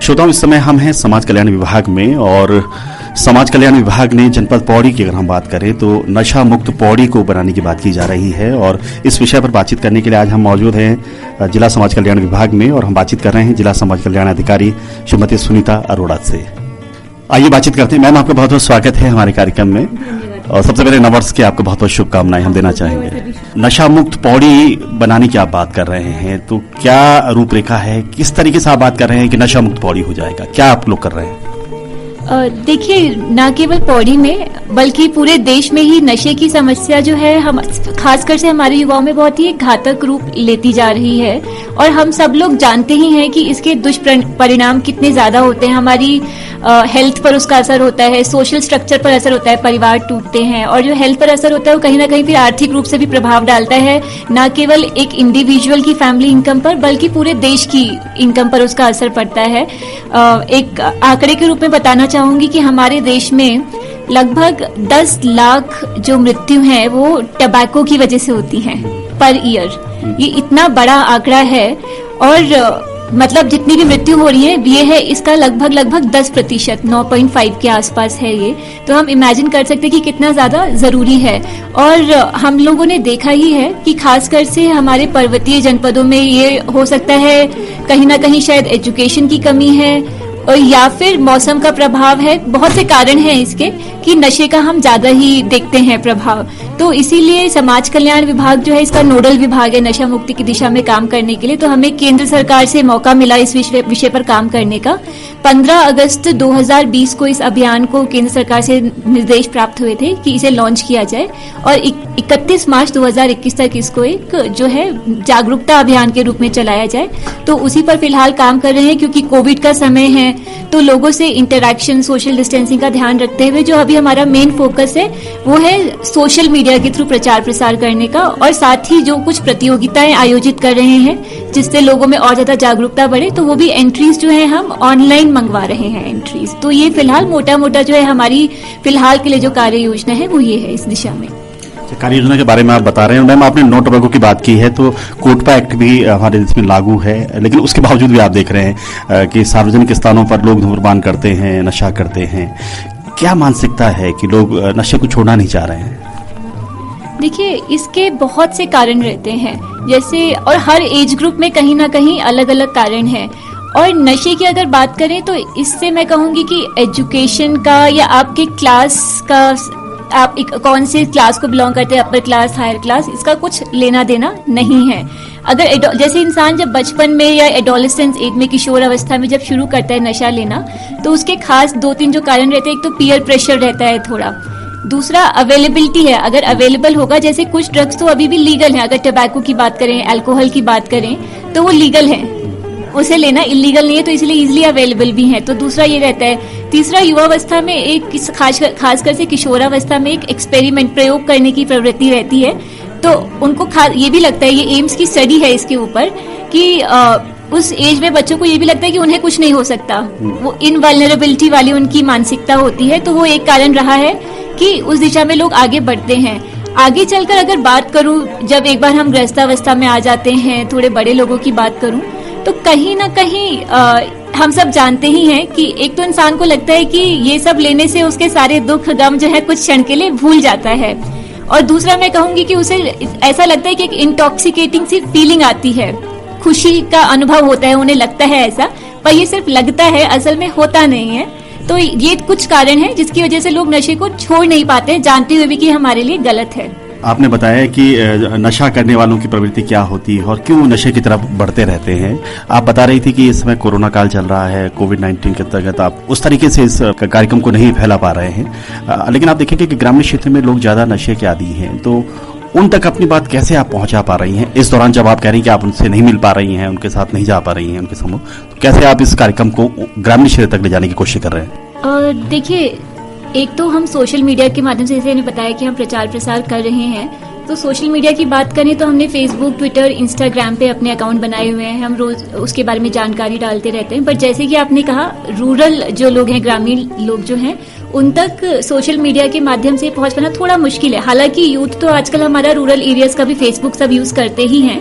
श्रोताओं, इस समय हम हैं समाज कल्याण विभाग में और समाज कल्याण विभाग ने जनपद पौड़ी की अगर हम बात करें तो नशा मुक्त पौड़ी को बनाने की बात की जा रही है। और इस विषय पर बातचीत करने के लिए आज हम मौजूद हैं जिला समाज कल्याण विभाग में और हम बातचीत कर रहे हैं जिला समाज कल्याण अधिकारी श्रीमती सुनीता अरोड़ा से। आइए बातचीत करते हैं। मैम, आपका बहुत बहुत स्वागत है हमारे कार्यक्रम में और सबसे पहले नववर्ष की आपको बहुत बहुत शुभकामनाएं हम देना चाहेंगे। नशा मुक्त पौड़ी बनाने की आप बात कर रहे हैं तो क्या रूपरेखा है, किस तरीके से आप बात कर रहे हैं कि नशा मुक्त पौड़ी हो जाएगा, क्या आप लोग कर रहे हैं? देखिए, न केवल पौड़ी में बल्कि पूरे देश में ही नशे की समस्या जो है हम खासकर से हमारे युवाओं में बहुत ही घातक रूप लेती जा रही है और हम सब लोग जानते ही हैं कि इसके दुष्परिणाम कितने ज्यादा होते हैं। हमारी हेल्थ पर उसका असर होता है, सोशल स्ट्रक्चर पर असर होता है, परिवार टूटते हैं और जो हेल्थ पर असर होता है वो कहीं ना कहीं फिर आर्थिक रूप से भी प्रभाव डालता है, न केवल एक इंडिविजुअल की फैमिली इनकम पर बल्कि पूरे देश की इनकम पर उसका असर पड़ता है। एक आंकड़े के रूप में बताना चाहूंगी कि हमारे देश में लगभग 10 लाख जो मृत्यु हैं वो टबैको की वजह से होती हैं पर ईयर। ये इतना बड़ा आंकड़ा है और मतलब जितनी भी मृत्यु हो रही है ये है इसका लगभग 10%, 9.5 के आसपास है ये। तो हम इमेजिन कर सकते हैं कि कितना ज्यादा जरूरी है। और हम लोगों ने देखा ही है कि खासकर से हमारे पर्वतीय जनपदों में ये हो सकता है कहीं ना कहीं शायद एजुकेशन की कमी है और या फिर मौसम का प्रभाव है। बहुत से कारण हैं इसके कि नशे का हम ज्यादा ही देखते हैं प्रभाव। तो इसीलिए समाज कल्याण विभाग जो है इसका नोडल विभाग है नशा मुक्ति की दिशा में काम करने के लिए। तो हमें केंद्र सरकार से मौका मिला इस विषय पर काम करने का। 15 अगस्त 2020 को इस अभियान को केंद्र सरकार से निर्देश प्राप्त हुए थे कि इसे लॉन्च किया जाए और 31 मार्च 2021 तक इसको एक जो है जागरूकता अभियान के रूप में चलाया जाए। तो उसी पर फिलहाल काम कर रहे हैं क्योंकि कोविड का समय है तो लोगों से इंटरैक्शन, सोशल डिस्टेंसिंग का ध्यान रखते हुए जो अभी हमारा मेन फोकस है वो है सोशल मीडिया के थ्रू प्रचार प्रसार करने का और साथ ही जो कुछ प्रतियोगिताएं आयोजित कर रहे हैं जिससे लोगों में और ज्यादा जागरूकता बढ़े तो वो भी एंट्रीज जो है हम ऑनलाइन मंगवा रहे हैं एंट्रीज। तो ये फिलहाल मोटा जो है हमारी फिलहाल के लिए जो कार्य योजना है वो ये है इस दिशा में। कार्य योजना के बारे में आप बता रहे हैं। मैम, आपने नो टोबैको की बात की है तो कोटपा एक्ट भी हमारे देश में लागू है, लेकिन उसके बावजूद भी आप देख रहे हैं कि सार्वजनिक स्थानों पर लोग धूम्रपान करते हैं, नशा करते हैं। क्या मानसिकता है कि लोग नशे को छोड़ना नहीं चाह रहे हैं? देखिए, इसके बहुत से कारण रहते हैं जैसे और हर एज ग्रुप में कहीं ना कहीं अलग अलग कारण है। और नशे की अगर बात करें तो इससे मैं कहूंगी कि एजुकेशन का या आपके क्लास का, आप कौन से क्लास को बिलोंग करते हैं, अपर क्लास, हायर क्लास, इसका कुछ लेना देना नहीं है। अगर जैसे इंसान जब बचपन में या एडोलेसेंस एज में, किशोर अवस्था में जब शुरू करता है नशा लेना तो उसके खास 2-3 जो कारण रहते हैं। एक तो पीयर प्रेशर रहता है थोड़ा, दूसरा अवेलेबिलिटी है, अगर अवेलेबल होगा। जैसे कुछ ड्रग्स तो अभी भी लीगल है, अगर टबैको की बात करें, अल्कोहल की बात करें तो वो लीगल है, उसे लेना इलीगल नहीं है, तो इसलिए इजीली अवेलेबल भी है। तो दूसरा ये रहता है। तीसरा, युवावस्था में एक खासकर से किशोरावस्था में एक एक्सपेरिमेंट, प्रयोग करने की प्रवृत्ति रहती है। तो उनको ये भी लगता है, ये एम्स की स्टडी है इसके ऊपर कि उस एज में बच्चों को ये भी लगता है कि उन्हें कुछ नहीं हो सकता, वो इनवल्नरेबिलिटी वाली उनकी मानसिकता होती है। तो वो एक कारण रहा है कि उस दिशा में लोग आगे बढ़ते हैं। आगे चलकर अगर बात करूं, जब एक बार हम गृहस्थावस्था में आ जाते हैं, थोड़े बड़े लोगों की बात करूं तो कहीं ना कहीं हम सब जानते ही हैं कि एक तो इंसान को लगता है कि ये सब लेने से उसके सारे दुख गम जो है कुछ क्षण के लिए भूल जाता है। और दूसरा मैं कहूंगी कि उसे ऐसा लगता है कि एक इंटॉक्सिकेटिंग सी फीलिंग आती है, खुशी का अनुभव होता है, उन्हें लगता है ऐसा, पर ये सिर्फ लगता है, असल में होता नहीं है। तो ये कुछ कारण है जिसकी वजह से लोग नशे को छोड़ नहीं पाते, जानते हुए भी कि हमारे लिए गलत है। आपने बताया कि नशा करने वालों की प्रवृत्ति क्या होती है और क्यों नशे की तरफ बढ़ते रहते हैं। आप बता रही थी कि इस समय कोरोना काल चल रहा है, कोविड-19 के अंतर्गत आप उस तरीके से इस कार्यक्रम को नहीं फैला पा रहे हैं, लेकिन आप देखेंगे कि ग्रामीण क्षेत्र में लोग ज्यादा नशे के आदी हैं। तो उन तक अपनी बात कैसे आप पहुंचा पा रही हैं इस दौरान, जब आप कह रही हैं कि आप उनसे नहीं मिल पा रही हैं, उनके साथ नहीं जा पा रही हैं, उनके समूह, तो कैसे आप इस कार्यक्रम को ग्रामीण क्षेत्र तक ले जाने की कोशिश कर रहे हैं? देखिए, एक तो हम सोशल मीडिया के माध्यम से, जैसे मैंने बताया कि हम प्रचार प्रसार कर रहे हैं, तो सोशल मीडिया की बात करें तो हमने फेसबुक, ट्विटर, इंस्टाग्राम पे अपने अकाउंट बनाए हुए हैं। हम रोज उसके बारे में जानकारी डालते रहते हैं। बट जैसे कि आपने कहा, रूरल जो लोग हैं, ग्रामीण लोग जो हैं, उन तक सोशल मीडिया के माध्यम से पहुंच पाना थोड़ा मुश्किल है। हालांकि यूथ तो आजकल हमारा रूरल एरियाज का भी फेसबुक सब यूज करते ही हैं,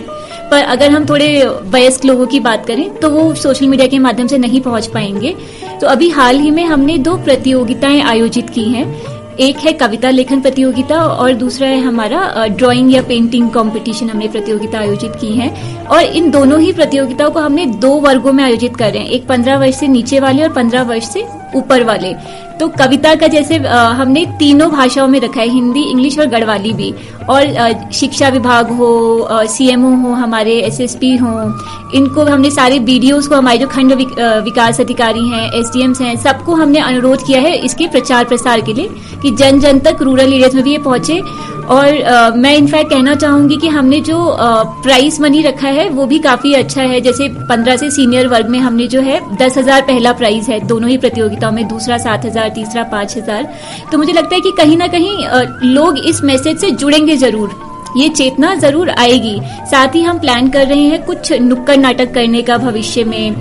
पर अगर हम थोड़े वयस्क लोगों की बात करें तो वो सोशल मीडिया के माध्यम से नहीं पहुंच पाएंगे। तो अभी हाल ही में हमने 2 प्रतियोगिताएं आयोजित की हैं। एक है कविता लेखन प्रतियोगिता और दूसरा है हमारा ड्राइंग या पेंटिंग कंपटीशन। हमने प्रतियोगिता आयोजित की है और इन दोनों ही प्रतियोगिताओं को हमने 2 वर्गों में आयोजित कर रहे हैं, एक 15 वर्ष से नीचे वाले और 15 वर्ष से ऊपर वाले। तो कविता का जैसे हमने तीनों भाषाओं में रखा है, हिंदी, इंग्लिश और गढ़वाली भी। और शिक्षा विभाग हो, सीएमओ हो, हमारे एसएसपी हो, इनको हमने सारे बीडीओज को, हमारे जो खंड विकास अधिकारी हैं, एसडीएम्स हैं, सबको हमने अनुरोध किया है इसके प्रचार प्रसार के लिए कि जन जन तक रूरल एरियाज में भी ये पहुंचे। और मैं इनफैक्ट कहना चाहूंगी कि हमने जो प्राइज मनी रखा है वो भी काफी अच्छा है। जैसे 15 से सीनियर वर्ग में हमने जो है 10,000 पहला प्राइज है दोनों ही प्रतियोगिताओं में, दूसरा 7,000, तीसरा 5,000। तो मुझे लगता है कि कहीं ना कहीं लोग इस मैसेज से जुड़ेंगे जरूर, ये चेतना जरूर आएगी। साथ ही हम प्लान कर रहे हैं कुछ नुक्कड़ नाटक करने का भविष्य में।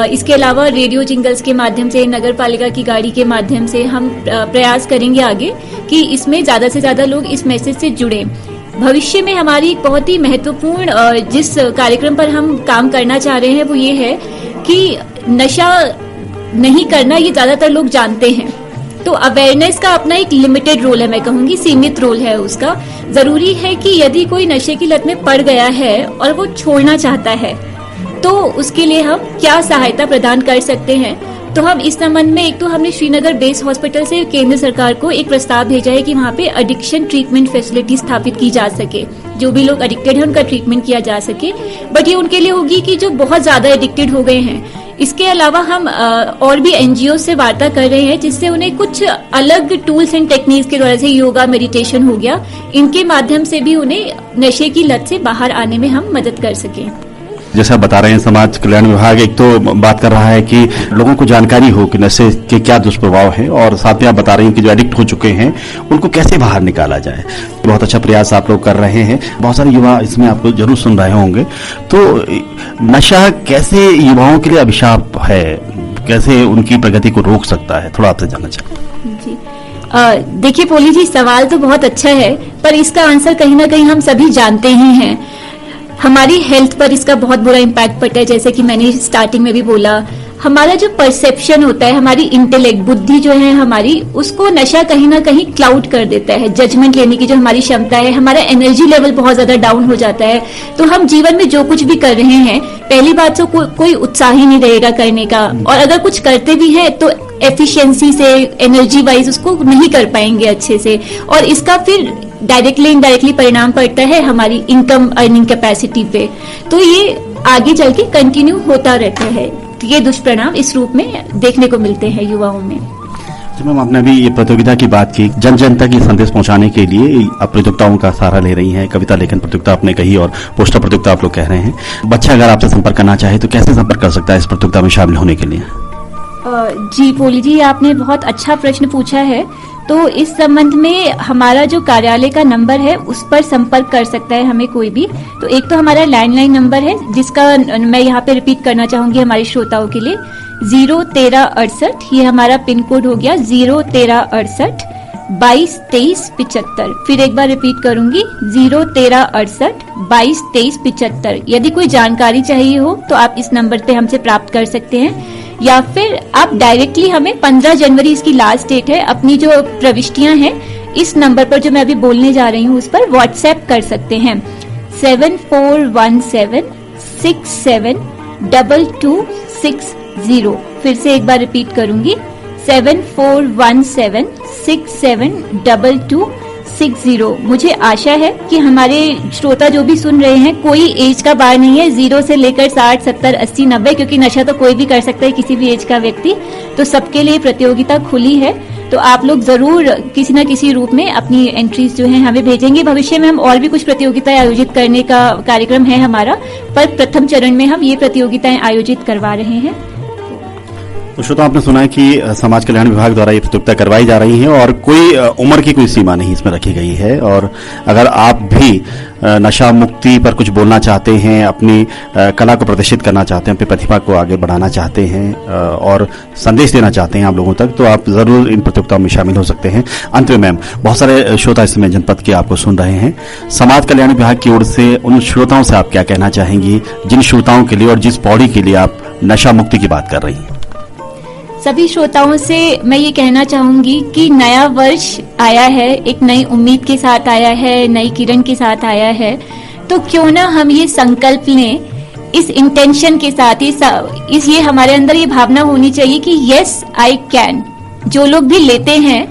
इसके अलावा रेडियो जिंगल्स के माध्यम से, नगर पालिका की गाड़ी के माध्यम से हम प्रयास करेंगे आगे कि इसमें ज्यादा से ज्यादा लोग इस मैसेज से जुड़ें। भविष्य में हमारी एक बहुत ही महत्वपूर्ण जिस कार्यक्रम पर हम काम करना चाह रहे हैं वो ये है कि नशा नहीं करना ये ज्यादातर लोग जानते हैं, तो अवेयरनेस का अपना एक लिमिटेड रोल है, मैं कहूंगी सीमित रोल है उसका। जरूरी है कि यदि कोई नशे की लत में पड़ गया है और वो छोड़ना चाहता है तो उसके लिए हम क्या सहायता प्रदान कर सकते हैं। तो हम इस संबंध में एक तो हमने श्रीनगर बेस हॉस्पिटल से केंद्र सरकार को एक प्रस्ताव भेजा है कि वहाँ पे एडिक्शन ट्रीटमेंट फैसिलिटी स्थापित की जा सके, जो भी लोग एडिक्टेड हैं उनका ट्रीटमेंट किया जा सके। बट ये उनके लिए होगी कि जो बहुत ज्यादा एडिक्टेड हो गए हैं। इसके अलावा हम और भी एनजीओ से वार्ता कर रहे हैं जिससे उन्हें कुछ अलग टूल्स एंड टेक्निक्स के द्वारा, जैसे योगा, मेडिटेशन हो गया, इनके माध्यम से भी उन्हें नशे की लत से बाहर आने में हम मदद कर सकें। जैसा बता रहे हैं समाज कल्याण विभाग एक तो बात कर रहा है कि लोगों को जानकारी हो कि नशे के क्या दुष्प्रभाव हैं, और साथ ही आप बता रहे हैं कि जो एडिक्ट हो चुके हैं उनको कैसे बाहर निकाला जाए। बहुत अच्छा प्रयास आप लोग कर रहे हैं, बहुत सारे युवा इसमें आपको जरूर सुन रहे होंगे। तो नशा कैसे युवाओं के लिए अभिशाप है, कैसे उनकी प्रगति को रोक सकता है, थोड़ा आपसे जानना चाहूँ। जी देखिए पोली जी, सवाल तो बहुत अच्छा है पर इसका आंसर कहीं ना कहीं हम सभी जानते ही हैं। हमारी हेल्थ पर इसका बहुत बुरा इम्पैक्ट पड़ता है, जैसे कि मैंने स्टार्टिंग में भी बोला। हमारा जो परसेप्शन होता है, हमारी इंटेलेक्ट, बुद्धि जो है हमारी, उसको नशा कहीं ना कहीं क्लाउड कर देता है। जजमेंट लेने की जो हमारी क्षमता है, हमारा एनर्जी लेवल बहुत ज्यादा डाउन हो जाता है। तो हम जीवन में जो कुछ भी कर रहे हैं, पहली बात तो कोई उत्साह ही नहीं रहेगा करने का, और अगर कुछ करते भी है तो एफिशिएंसी से, एनर्जी वाइज उसको नहीं कर पाएंगे अच्छे से, और इसका फिर डायरेक्टली इनडायरेक्टली परिणाम पड़ता है हमारी इनकम अर्निंग कैपेसिटी पे। तो ये आगे चल के कंटिन्यू होता रहता है। ये दुष्परिणाम इस रूप में देखने को मिलते हैं युवाओं में। मैम, आपने अभी ये प्रतियोगिता की बात की, जन जन तक ये संदेश पहुंचाने के लिए आप प्रतियोगिताओं का सहारा ले रही हैं। कविता लेखन प्रतियोगिता आपने कही और पोस्टर प्रतियोगिता आप लोग कह रहे हैं। बच्चा अगर आपसे संपर्क करना चाहे तो कैसे संपर्क कर सकता है इस प्रतियोगिता में शामिल होने के लिए? जी पोली जी, आपने बहुत अच्छा प्रश्न पूछा है। तो इस संबंध में हमारा जो कार्यालय का नंबर है उस पर संपर्क कर सकता है हमें कोई भी। तो एक तो हमारा लैंडलाइन नंबर है जिसका मैं यहाँ पे रिपीट करना चाहूंगी हमारे श्रोताओं के लिए, 01368। ये हमारा पिन कोड हो गया 01368 22 23 75। फिर एक बार रिपीट करूंगी, 01368 22 23 75। यदि कोई जानकारी चाहिए हो तो आप इस नंबर पे हमसे प्राप्त कर सकते हैं, या फिर आप डायरेक्टली हमें 15 जनवरी इसकी लास्ट डेट है, अपनी जो प्रविष्टियां हैं इस नंबर पर जो मैं अभी बोलने जा रही हूँ उस पर व्हाट्सएप कर सकते हैं 7417672260। फिर से एक बार रिपीट करूंगी, 7417672260। मुझे आशा है कि हमारे श्रोता जो भी सुन रहे हैं, कोई एज का बार नहीं है, 0 से लेकर 60, 70, 80, 90, क्योंकि नशा तो कोई भी कर सकता है, किसी भी एज का व्यक्ति। तो सबके लिए प्रतियोगिता खुली है। तो आप लोग जरूर किसी न किसी रूप में अपनी एंट्रीज जो है हमें भेजेंगे। भविष्य में हम और भी कुछ प्रतियोगिताएं आयोजित करने का कार्यक्रम है हमारा, पर प्रथम चरण में हम ये प्रतियोगिताएं आयोजित करवा रहे हैं। तो श्रोता, आपने सुना है कि समाज कल्याण विभाग द्वारा ये प्रतियोगिता करवाई जा रही है और कोई उम्र की कोई सीमा नहीं इसमें रखी गई है। और अगर आप भी नशा मुक्ति पर कुछ बोलना चाहते हैं, अपनी कला को प्रदर्शित करना चाहते हैं, अपनी प्रतिभा को आगे बढ़ाना चाहते हैं और संदेश देना चाहते हैं आप लोगों तक, तो आप जरूर इन प्रतियोगिताओं में शामिल हो सकते हैं। अंत में मैम, बहुत सारे श्रोता इस समय जनपद के आपको सुन रहे हैं, समाज कल्याण विभाग की ओर से उन श्रोताओं से आप क्या कहना चाहेंगी जिन श्रोताओं के लिए और जिस पौड़ी के लिए आप नशा मुक्ति की बात कर रही हैं? सभी श्रोताओं से मैं ये कहना चाहूंगी कि नया वर्ष आया है, एक नई उम्मीद के साथ आया है, नई किरण के साथ आया है, तो क्यों ना हम ये संकल्प लें इस इंटेंशन के साथ, ये हमारे अंदर ये भावना होनी चाहिए कि यस आई कैन। जो लोग भी लेते हैं,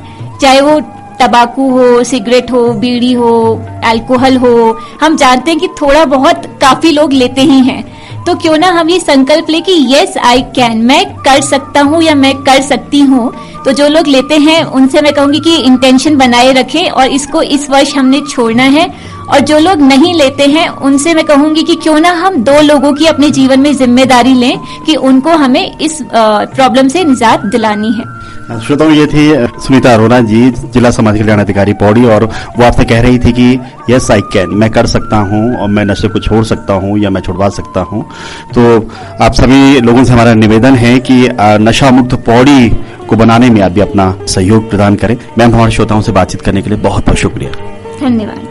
चाहे वो तंबाकू हो, सिगरेट हो, बीड़ी हो, अल्कोहल हो, हम जानते हैं कि थोड़ा बहुत काफी लोग लेते ही हैं, तो क्यों ना हम ये संकल्प ले कि यस आई कैन, मैं कर सकता हूँ या मैं कर सकती हूँ। तो जो लोग लेते हैं उनसे मैं कहूंगी कि इंटेंशन बनाए रखें और इसको इस वर्ष हमने छोड़ना है। और जो लोग नहीं लेते हैं उनसे मैं कहूंगी कि क्यों ना हम 2 लोगों की अपने जीवन में जिम्मेदारी लें कि उनको हमें इस प्रॉब्लम से निजात दिलानी है। श्रोताओं, ये थी सुनीता अरोड़ा जी, जिला समाज कल्याण अधिकारी पौड़ी, और वो आपसे कह रही थी कि यस आई कैन, मैं कर सकता हूं और मैं नशे को छोड़ सकता हूं या मैं छुड़वा सकता हूं। तो आप सभी लोगों से हमारा निवेदन है कि नशा मुक्त पौड़ी को बनाने में आप भी अपना सहयोग प्रदान करें। मैम, हमारे श्रोताओं से बातचीत करने के लिए बहुत बहुत शुक्रिया। धन्यवाद।